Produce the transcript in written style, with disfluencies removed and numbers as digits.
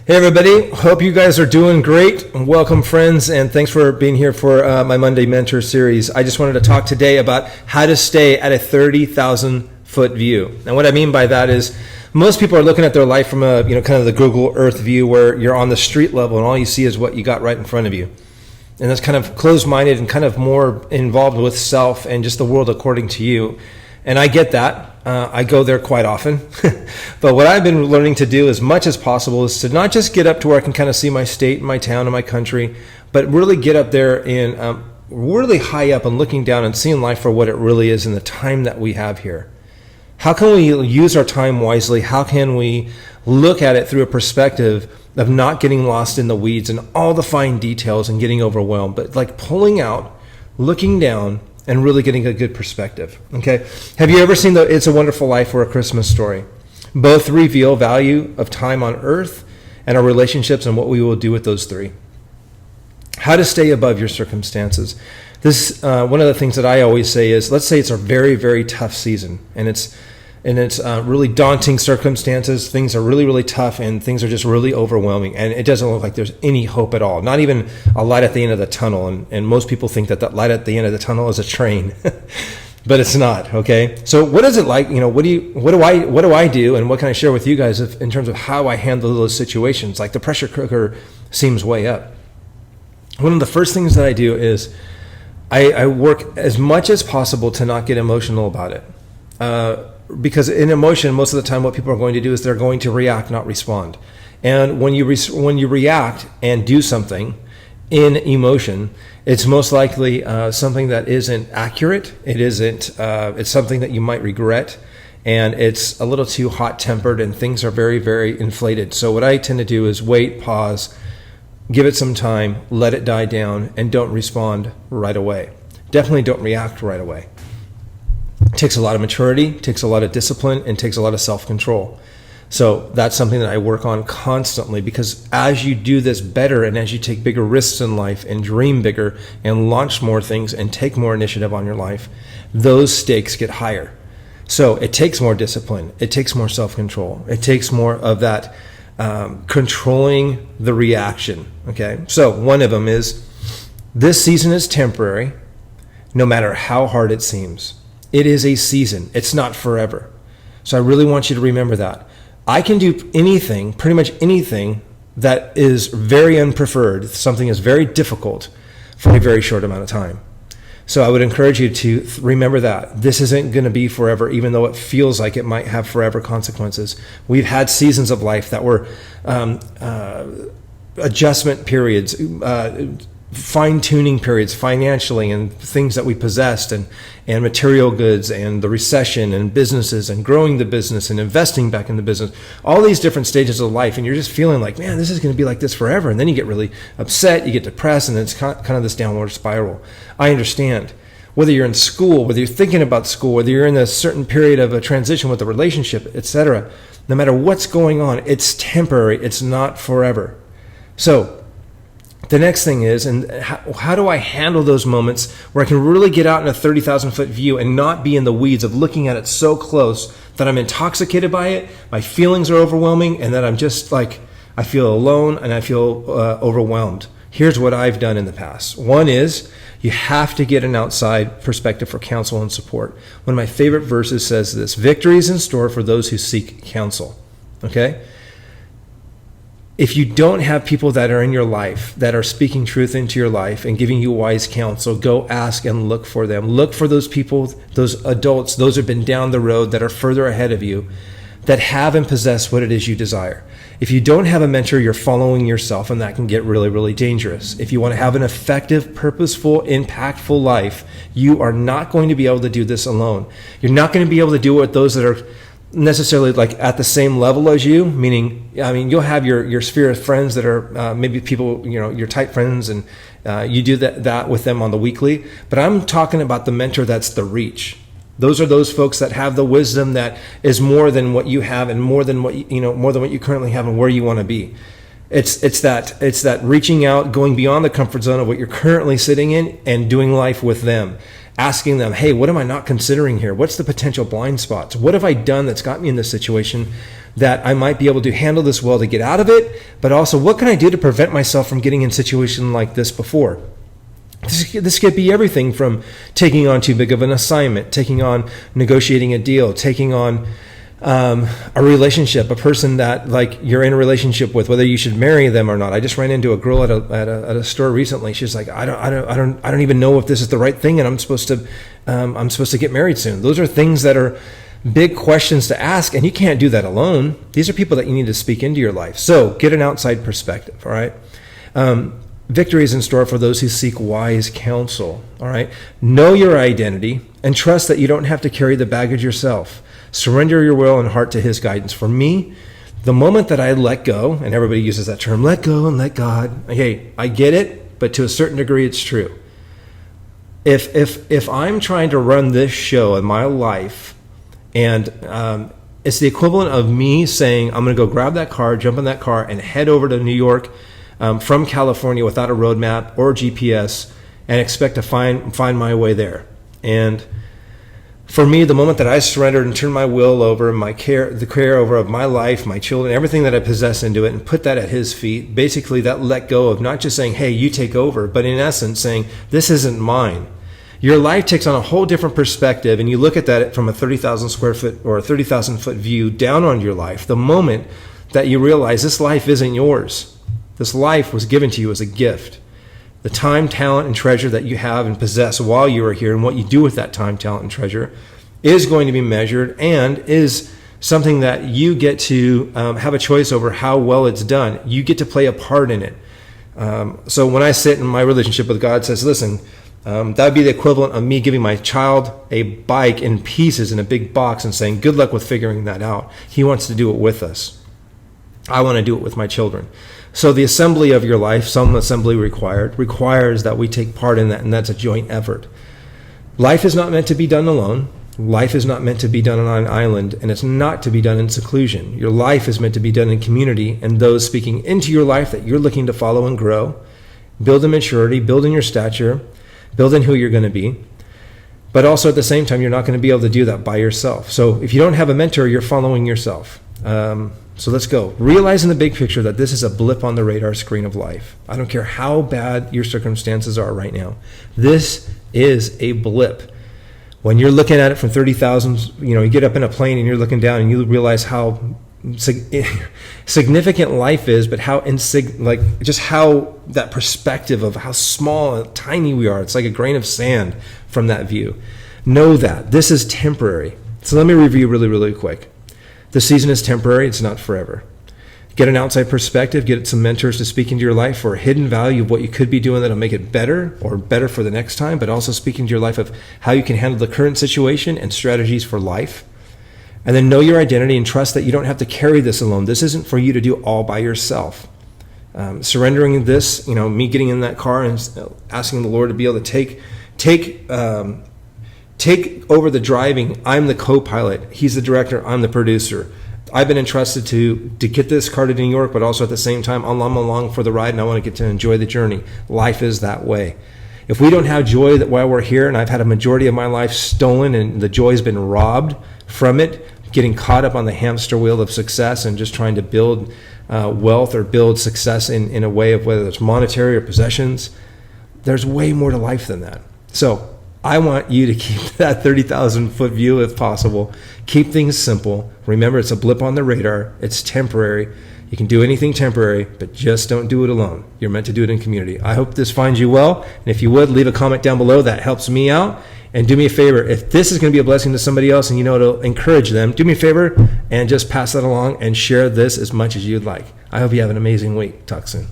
Hey everybody, hope you guys are doing great. Welcome friends, and thanks for being here for my Monday Mentor series. I just wanted to talk today about how to stay at a 30,000 foot view. And what I mean by that is most people are looking at their life from a kind of the Google Earth view where you're on the street level and all you see is what you got right in front of you. And that's kind of closed-minded and kind of more involved with self and just the world according to you. And I get that. I go there quite often. But what I've been learning to do as much as possible is to not just get up to where I can kind of see my state, my town, and my country, but really get up there and really high up and looking down and seeing life for what it really is in the time that we have here. How can we use our time wisely? How can we look at it through a perspective of not getting lost in the weeds and all the fine details and getting overwhelmed, but like pulling out, looking down, and really getting a good perspective, okay? Have you ever seen the It's a Wonderful Life or A Christmas Story? Both reveal value of time on earth and our relationships and what we will do with those three. How to stay above your circumstances. This one of the things that I always say is, let's say it's a very, very tough season, and it's really daunting circumstances. Things are really, really tough, and things are just really overwhelming, and it doesn't look like there's any hope at all. Not even a light at the end of the tunnel, and most people think that light at the end of the tunnel is a train, but it's not. Okay, so what is it like? What do I do, and what can I share with you guys in terms of how I handle those situations? Like the pressure cooker seems way up. One of the first things that I do is I work as much as possible to not get emotional about it. Because in emotion, most of the time what people are going to do is they're going to react, not respond. And when you react and do something in emotion, it's most likely something that isn't accurate. It's something that you might regret, and it's a little too hot-tempered, and things are very, very inflated. So what I tend to do is wait, pause, give it some time, let it die down, and don't respond right away. Definitely don't react right away. It takes a lot of maturity, takes a lot of discipline, and takes a lot of self-control. So that's something that I work on constantly, because as you do this better and as you take bigger risks in life and dream bigger and launch more things and take more initiative on your life, those stakes get higher. So it takes more discipline. It takes more self-control. It takes more of that controlling the reaction. Okay. So one of them is, this season is temporary, no matter how hard it seems. It is a season. It's not forever. So I really want you to remember that. I can do anything, pretty much anything, that is very unpreferred, something is very difficult, for a very short amount of time. So I would encourage you to remember that. This isn't going to be forever, even though it feels like it might have forever consequences. We've had seasons of life that were adjustment periods, fine-tuning periods financially, and things that we possessed, and material goods, and the recession, and businesses, and growing the business, and investing back in the business, all these different stages of life, and you're just feeling like, man, this is going to be like this forever, and then you get really upset, you get depressed, and it's kind of this downward spiral. I understand. Whether you're in school, whether you're thinking about school, whether you're in a certain period of a transition with a relationship, etc., no matter what's going on, it's temporary, it's not forever. So the next thing is, and how do I handle those moments where I can really get out in a 30,000 foot view and not be in the weeds of looking at it so close that I'm intoxicated by it, my feelings are overwhelming, and that I'm just like, I feel alone and I feel overwhelmed. Here's what I've done in the past. One is, you have to get an outside perspective for counsel and support. One of my favorite verses says this: victory is in store for those who seek counsel. Okay? If you don't have people that are in your life that are speaking truth into your life and giving you wise counsel, go ask and look for them. Look for those people, those adults, those who have been down the road that are further ahead of you, that have and possess what it is you desire. If you don't have a mentor, you're following yourself, and that can get really, really dangerous. If you want to have an effective, purposeful, impactful life, you are not going to be able to do this alone. You're not going to be able to do it with those that are necessarily like at the same level as you, meaning, I mean, you'll have your sphere of friends that are maybe people, your tight friends, and you do that with them on the weekly. But I'm talking about the mentor that's the reach. Those are those folks that have the wisdom that is more than what you have, and more than what you currently have, and where you want to be. It's that reaching out, going beyond the comfort zone of what you're currently sitting in, and doing life with them. asking them, hey, what am I not considering here? What's the potential blind spots? What have I done that's got me in this situation that I might be able to handle this well to get out of it? But also, what can I do to prevent myself from getting in a situation like this before? This could be everything from taking on too big of an assignment, taking on negotiating a deal, taking on a relationship, a person that like you're in a relationship with, whether you should marry them or not. I just ran into a girl at a store recently. She's like, I don't even know if this is the right thing, and I'm supposed to get married soon. Those are things that are big questions to ask, and you can't do that alone. These are people that you need to speak into your life. So get an outside perspective. All right. Victory is in store for those who seek wise counsel. All right. Know your identity and trust that you don't have to carry the baggage yourself. Surrender your will and heart to his guidance. For me, the moment that I let go, and everybody uses that term, let go and let God. Hey, I get it, but to a certain degree, it's true. If I'm trying to run this show in my life, and it's the equivalent of me saying, I'm going to go grab that car, jump in that car, and head over to New York from California without a roadmap or GPS, and expect to find my way there. And for me, the moment that I surrendered and turned my will over, the care over of my life, my children, everything that I possess into it, and put that at his feet, basically that let go of not just saying, hey, you take over, but in essence saying, this isn't mine. Your life takes on a whole different perspective, and you look at that from a 30,000 square foot or a 30,000 foot view down on your life. The moment that you realize this life isn't yours. This life was given to you as a gift. The time, talent, and treasure that you have and possess while you are here, and what you do with that time, talent, and treasure is going to be measured and is something that you get to have a choice over how well it's done. You get to play a part in it. So when I sit in my relationship with God, says, listen, that would be the equivalent of me giving my child a bike in pieces in a big box and saying, good luck with figuring that out. He wants to do it with us. I want to do it with my children. So the assembly of your life, some assembly requires that we take part in that, and that's a joint effort. Life is not meant to be done alone. Life is not meant to be done on an island, and it's not to be done in seclusion. Your life is meant to be done in community, and those speaking into your life that you're looking to follow and grow, build in maturity, build in your stature, build in who you're going to be. But also at the same time, you're not going to be able to do that by yourself. So if you don't have a mentor, you're following yourself. So let's go. Realizing the big picture that this is a blip on the radar screen of life. I don't care how bad your circumstances are right now. This is a blip. When you're looking at it from 30,000, you get up in a plane and you're looking down and you realize how significant life is, but how just how that perspective of how small and tiny we are. It's like a grain of sand from that view. Know that this is temporary. So let me review really, really quick. The season is temporary. It's not forever. Get an outside perspective. Get some mentors to speak into your life for a hidden value of what you could be doing that'll make it better or better for the next time, but also speak into your life of how you can handle the current situation and strategies for life. And then know your identity and trust that you don't have to carry this alone. This isn't for you to do all by yourself. Surrendering this, me getting in that car and asking the Lord to be able to take over the driving. I'm the co-pilot. He's the director. I'm the producer. I've been entrusted to get this car to New York, but also at the same time, I'm along for the ride, and I want to get to enjoy the journey. Life is that way. If we don't have joy that while we're here, and I've had a majority of my life stolen and the joy's been robbed from it, getting caught up on the hamster wheel of success and just trying to build wealth or build success in a way of whether it's monetary or possessions, there's way more to life than that. So I want you to keep that 30,000 foot view if possible. Keep things simple. Remember, it's a blip on the radar. It's temporary. You can do anything temporary, but just don't do it alone. You're meant to do it in community. I hope this finds you well. And if you would, leave a comment down below. That helps me out. And do me a favor, if this is going to be a blessing to somebody else and it'll encourage them, do me a favor and just pass that along and share this as much as you'd like. I hope you have an amazing week. Talk soon.